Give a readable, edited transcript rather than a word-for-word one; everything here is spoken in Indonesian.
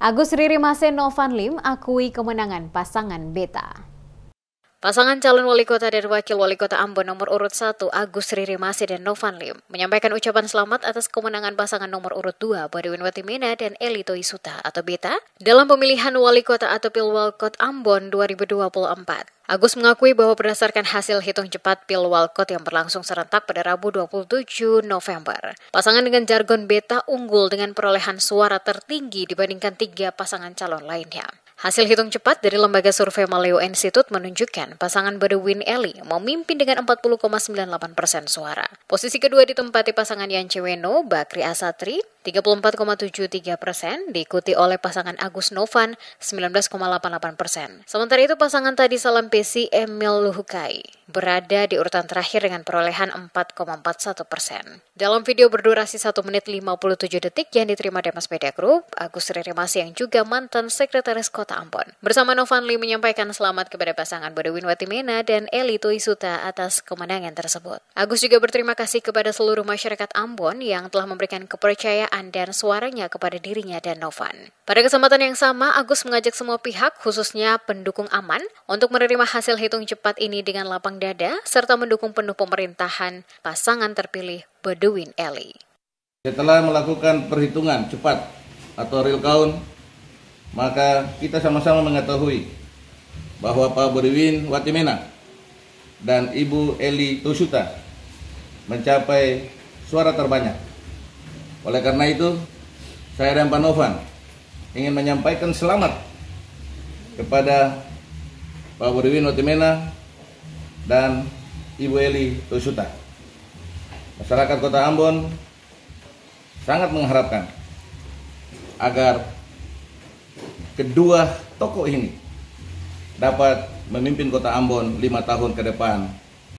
Agus Ririmase Novan Lim akui kemenangan pasangan Beta. Pasangan calon wali kota dan wakil wali kota Ambon nomor urut 1 Agus Ririmase dan Novan Lim menyampaikan ucapan selamat atas kemenangan pasangan nomor urut 2 Badewin Watimena dan Eli Toisuta atau Beta dalam pemilihan wali kota atau Pilwalkot Ambon 2024. Agus mengakui bahwa berdasarkan hasil hitung cepat Pilwalkot yang berlangsung serentak pada Rabu 27 November, pasangan dengan jargon Beta unggul dengan perolehan suara tertinggi dibandingkan 3 pasangan calon lainnya. Hasil hitung cepat dari lembaga survei Maleo Institute menunjukkan pasangan Badewin Eli memimpin dengan 40,98% suara. Posisi kedua ditempati pasangan Yance Weno Bakri Asatri 34,73%, diikuti oleh pasangan Agus Novan 19,88%. Sementara itu pasangan Tadi Salam Pesi Emil Luhukai berada di urutan terakhir dengan perolehan 4,41%. Dalam video berdurasi 1 menit 57 detik yang diterima Demas Media Group, Agus Ririmase yang juga mantan sekretaris Kota Ambon bersama Novan Lim menyampaikan selamat kepada pasangan Badewin Watimena dan Eli Toisuta atas kemenangan tersebut. Agus juga berterima kasih kepada seluruh masyarakat Ambon yang telah memberikan kepercayaan dan suaranya kepada dirinya dan Novan. Pada kesempatan yang sama, Agus mengajak semua pihak, khususnya pendukung Aman, untuk menerima hasil hitung cepat ini dengan lapang dada serta mendukung penuh pemerintahan pasangan terpilih Badewin Eli. Setelah melakukan perhitungan cepat atau real count, maka kita sama-sama mengetahui bahwa Pak Badewin Watimena dan Ibu Eli Toisuta mencapai suara terbanyak. Oleh karena itu, saya dan Pak Novan ingin menyampaikan selamat kepada Pak Badewin Watimena dan Ibu Eli Toisuta. Masyarakat Kota Ambon sangat mengharapkan agar kedua tokoh ini dapat memimpin Kota Ambon 5 tahun ke depan